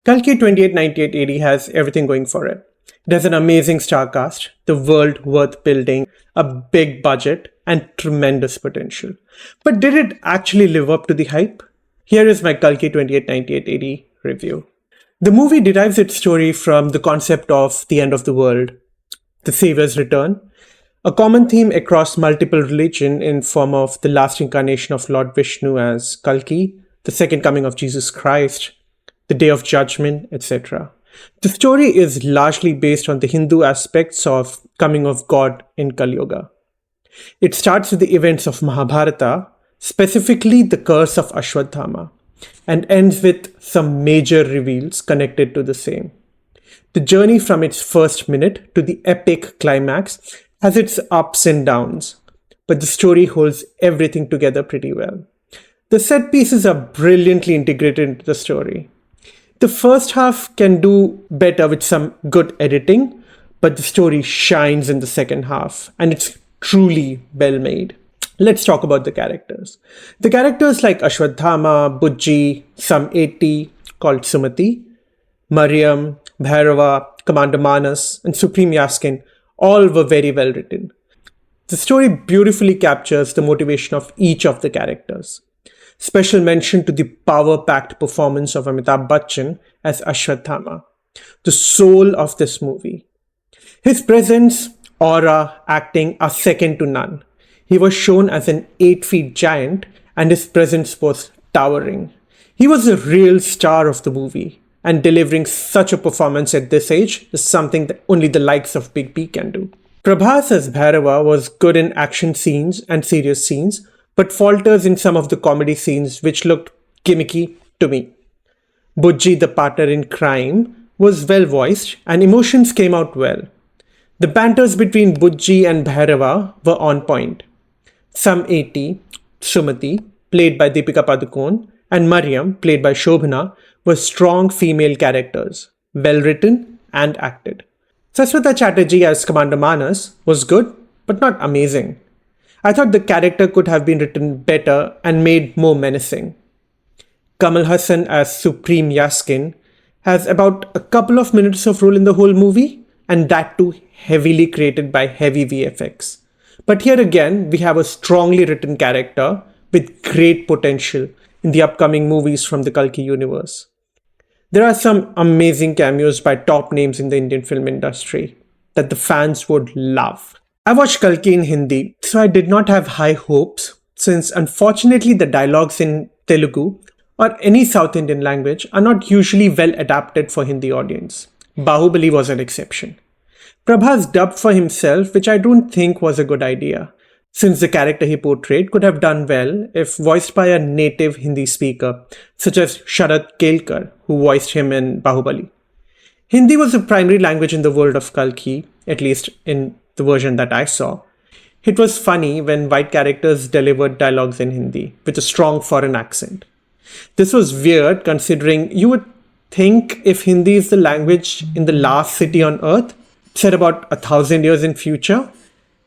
Kalki 2898 AD has everything going for it. It has an amazing star cast, the world worth building, a big budget, and tremendous potential. But did it actually live up to the hype? Here is my Kalki 2898 AD review. The movie derives its story from the concept of the end of the world, the Savior's return, a common theme across multiple religions in form of the last incarnation of Lord Vishnu as Kalki, the second coming of Jesus Christ, the Day of Judgment, etc. The story is largely based on the Hindu aspects of coming of God in Kali Yuga. It starts with the events of Mahabharata, specifically the curse of Ashwadhama, and ends with some major reveals connected to the same. The journey from its first minute to the epic climax has its ups and downs, but the story holds everything together pretty well. The set pieces are brilliantly integrated into the story. The first half can do better with some good editing, but the story shines in the second half, and it's truly well made. Let's talk about the characters. The characters like Ashwadhama, Bujji, some 80 called Sumati, Mariam, Bhairava, Commander Manas, and Supreme Yaskin all were very well written. The story beautifully captures the motivation of each of the characters. Special mention to the power-packed performance of Amitabh Bachchan as Ashwadhama, the soul of this movie. His presence, aura, acting are second to none. He was shown as an 8 feet giant and his presence was towering. He was a real star of the movie, and delivering such a performance at this age is something that only the likes of Big B can do. Prabhas as Bhairava was good in action scenes and serious scenes, but falters in some of the comedy scenes which looked gimmicky to me. Bujji, the partner in crime, was well voiced and emotions came out well. The banters between Bujji and Bhairava were on point. Some 80, Sumati, played by Deepika Padukone, and Mariam, played by Shobhana, were strong female characters, well written and acted. Saswata Chatterjee as Commander Manas was good, but not amazing. I thought the character could have been written better and made more menacing. Kamal Hassan as Supreme Yaskin has about a couple of minutes of role in the whole movie, and that too heavily created by heavy VFX. But here again, we have a strongly written character with great potential in the upcoming movies from the Kalki Universe. There are some amazing cameos by top names in the Indian film industry that the fans would love. I watched Kalki in Hindi, so I did not have high hopes, since unfortunately the dialogues in Telugu or any South Indian language are not usually well adapted for Hindi audience. Bahubali was an exception. Prabhas dubbed for himself, which I don't think was a good idea, since the character he portrayed could have done well if voiced by a native Hindi speaker, such as Sharad Kelkar, who voiced him in Bahubali. Hindi was the primary language in the world of Kalki, at least in the version that I saw. It was funny when white characters delivered dialogues in Hindi with a strong foreign accent. This was weird considering you would think if Hindi is the language in the last city on earth, set about 1,000 years in future,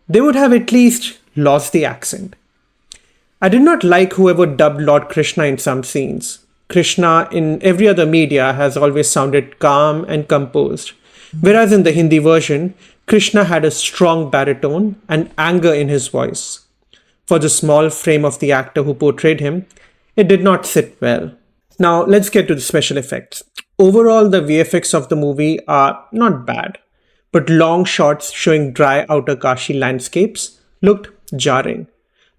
they would have at least lost the accent. I did not like whoever dubbed Lord Krishna in some scenes. Krishna in every other media has always sounded calm and composed, whereas in the Hindi version, Krishna had a strong baritone and anger in his voice. For the small frame of the actor who portrayed him, it did not sit well. Now let's get to the special effects. Overall, the VFX of the movie are not bad, but long shots showing dry outer Kashi landscapes looked jarring.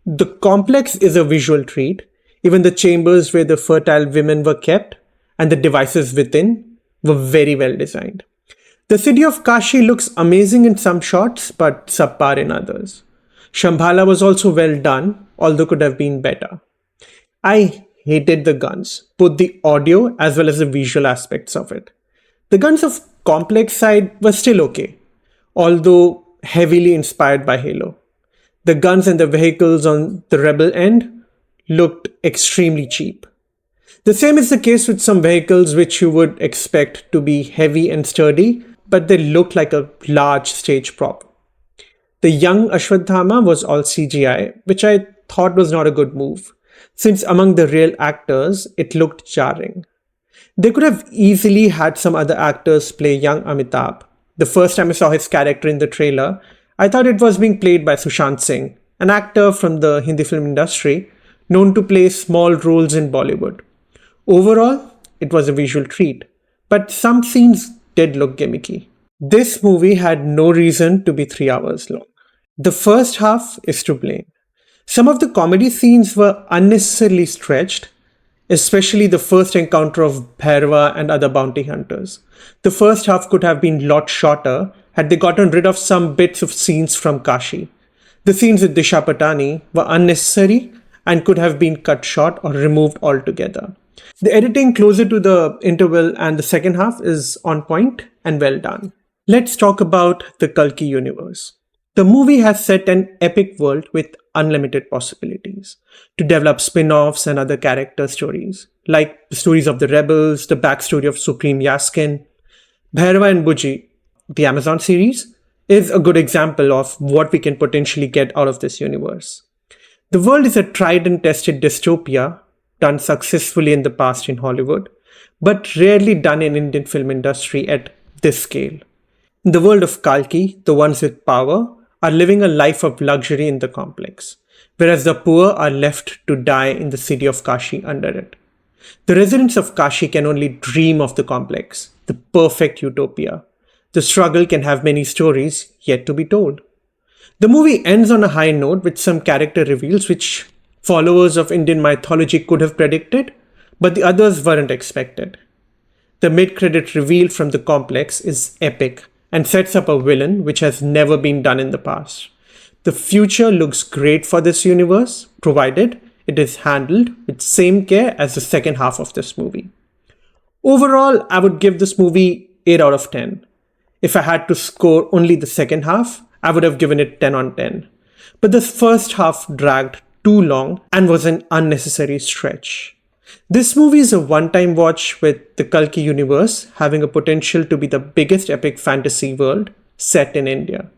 The complex is a visual treat. Even the chambers where the fertile women were kept and the devices within were very well designed. The city of Kashi looks amazing in some shots, but subpar in others. Shambhala was also well done, although could have been better. I hated the guns, both the audio as well as the visual aspects of it. The guns of complex side were still okay, although heavily inspired by Halo. The guns and the vehicles on the rebel end looked extremely cheap. The same is the case with some vehicles which you would expect to be heavy and sturdy, but they looked like a large stage prop. The young Ashwadhama was all CGI, which I thought was not a good move, since among the real actors, it looked jarring. They could have easily had some other actors play young Amitabh. The first time I saw his character in the trailer, I thought it was being played by Sushant Singh, an actor from the Hindi film industry known to play small roles in Bollywood. Overall, it was a visual treat, but some scenes did look gimmicky. This movie had no reason to be 3 hours long. The first half is to blame. Some of the comedy scenes were unnecessarily stretched, especially the first encounter of Bhairava and other bounty hunters. The first half could have been a lot shorter had they gotten rid of some bits of scenes from Kashi. The scenes with Disha Patani were unnecessary and could have been cut short or removed altogether. The editing closer to the interval and the second half is on point and well done. Let's talk about the Kalki Universe. The movie has set an epic world with unlimited possibilities to develop spin-offs and other character stories, like the stories of the rebels, the backstory of Supreme Yaskin. Bhairava and Buji, the Amazon series, is a good example of what we can potentially get out of this universe. The world is a tried and tested dystopia done successfully in the past in Hollywood, but rarely done in Indian film industry at this scale. In the world of Kalki, the ones with power are living a life of luxury in the complex, whereas the poor are left to die in the city of Kashi under it. The residents of Kashi can only dream of the complex, the perfect utopia. The struggle can have many stories yet to be told. The movie ends on a high note with some character reveals which followers of Indian mythology could have predicted, but the others weren't expected. The mid-credit reveal from the complex is epic and sets up a villain which has never been done in the past. The future looks great for this universe, provided it is handled with same care as the second half of this movie. Overall, I would give this movie 8 out of 10. If I had to score only the second half, I would have given it 10 on 10. But the first half dragged too long and was an unnecessary stretch. This movie is a one-time watch with the Kalki Universe having a potential to be the biggest epic fantasy world set in India.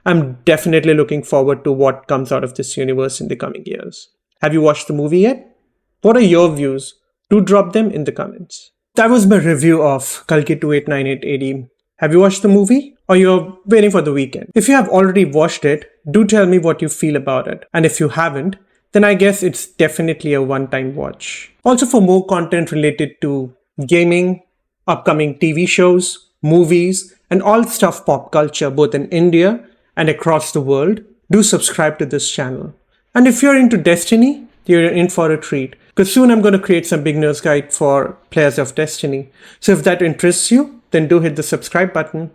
I'm definitely looking forward to what comes out of this universe in the coming years. Have you watched the movie yet? What are your views? Do drop them in the comments. That was my review of Kalki 2898 AD. Have you watched the movie? Or you're waiting for the weekend? If you have already watched it, do tell me what you feel about it. And if you haven't, then I guess it's definitely a one-time watch. Also, for more content related to gaming, upcoming TV shows, movies, and all stuff pop culture both in India and across the world, do subscribe to this channel. And if you're into Destiny, you're in for a treat, because soon I'm going to create some beginner's guide for players of Destiny. So if that interests you, then do hit the subscribe button.